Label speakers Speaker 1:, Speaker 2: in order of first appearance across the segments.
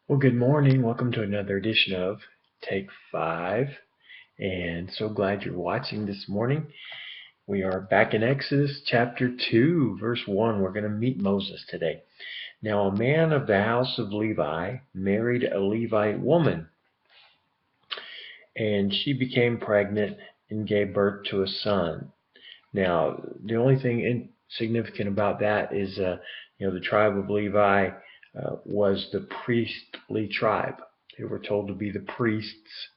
Speaker 1: Well, good morning. Welcome to another edition of Take 5. And so glad you're watching this morning. We are back in Exodus chapter 2, verse 1. We're going to meet Moses today. Now, a man of the house of Levi married a Levite woman, and she became pregnant and gave birth to a son. Now, the only thing significant about that is, the tribe of Levi was the priestly tribe. They were told to be the priests.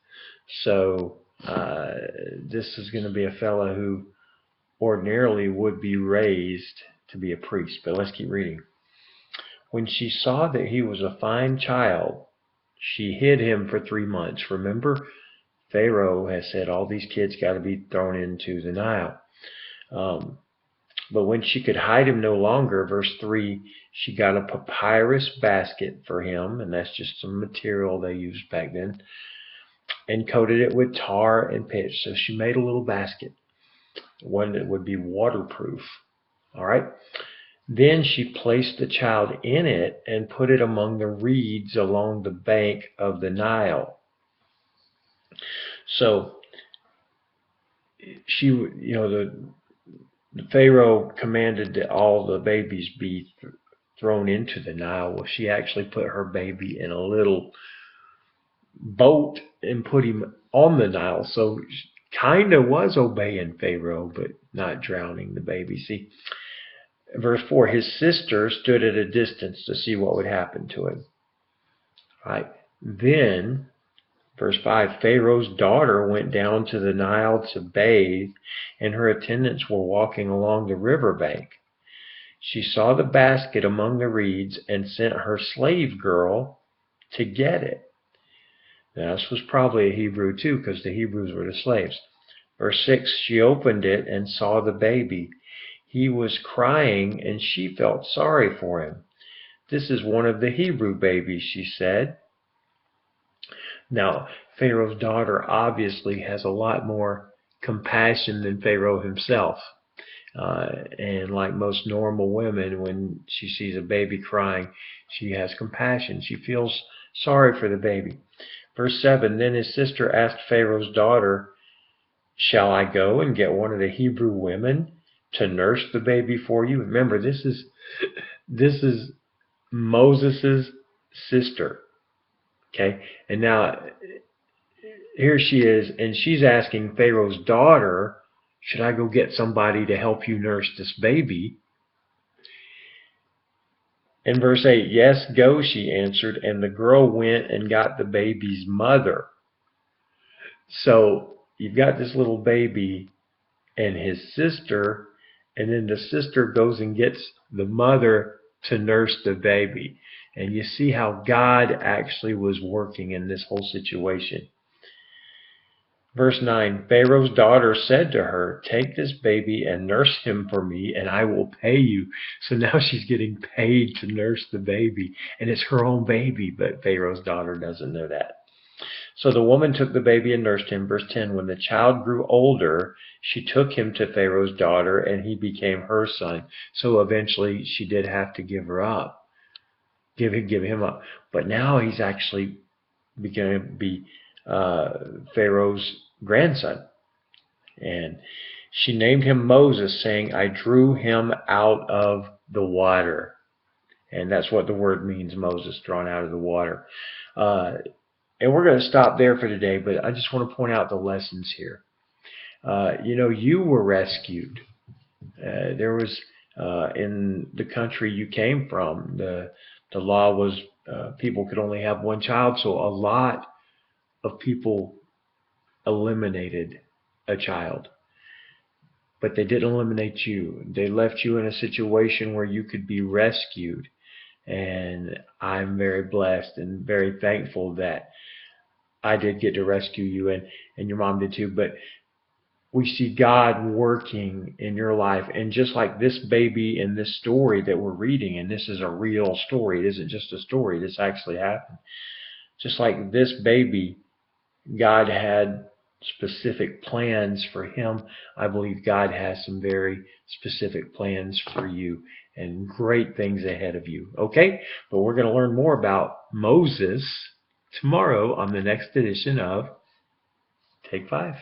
Speaker 1: So this is going to be a fellow who ordinarily would be raised to be a priest. But let's keep reading. When she saw that he was a fine child, she hid him for 3 months. Remember, Pharaoh has said all these kids got to be thrown into the Nile. But when she could hide him no longer, verse 3, she got a papyrus basket for him, and that's just some material they used back then, and coated it with tar and pitch. So she made a little basket, one that would be waterproof. All right. Then she placed the child in it and put it among the reeds along the bank of the Nile. So the Pharaoh commanded that all the babies be thrown into the Nile. Well, she actually put her baby in a little boat and put him on the Nile. So she kind of was obeying Pharaoh, but not drowning the baby. See, verse 4, his sister stood at a distance to see what would happen to him. All right. Then, verse 5, Pharaoh's daughter went down to the Nile to bathe, and her attendants were walking along the riverbank. She saw the basket among the reeds and sent her slave girl to get it. Now, this was probably a Hebrew too, because the Hebrews were the slaves. Verse 6, she opened it and saw the baby. He was crying, and she felt sorry for him. This is one of the Hebrew babies, she said. Now, Pharaoh's daughter obviously has a lot more compassion than Pharaoh himself. And like most normal women, when she sees a baby crying, she has compassion. She feels sorry for the baby. Verse 7, then his sister asked Pharaoh's daughter, shall I go and get one of the Hebrew women to nurse the baby for you? Remember, this is Moses' sister. Okay, and now here she is, and she's asking Pharaoh's daughter, should I go get somebody to help you nurse this baby? In verse 8, yes, go, she answered, and the girl went and got the baby's mother. So you've got this little baby and his sister, and then the sister goes and gets the mother to nurse the baby. And you see how God actually was working in this whole situation. Verse 9, Pharaoh's daughter said to her, take this baby and nurse him for me, and I will pay you. So now she's getting paid to nurse the baby, and it's her own baby, but Pharaoh's daughter doesn't know that. So the woman took the baby and nursed him. Verse 10, when the child grew older, she took him to Pharaoh's daughter, and he became her son. So eventually she did have to give her up, give him up. But now he's actually going to be Pharaoh's grandson. And she named him Moses, saying, I drew him out of the water. And that's what the word means, Moses, drawn out of the water. And we're going to stop there for today, but I just want to point out the lessons here. You were rescued. There was, in the country you came from, the law was people could only have one child, so a lot of people eliminated a child. But they didn't eliminate you. They left you in a situation where you could be rescued. And I'm very blessed and very thankful that I did get to rescue you, and your mom did too. But we see God working in your life. And just like this baby in this story that we're reading, and this is a real story. It isn't just a story. This actually happened. Just like this baby, God had specific plans for him, I believe God has some very specific plans for you and great things ahead of you. Okay? But we're going to learn more about Moses tomorrow on the next edition of Take 5.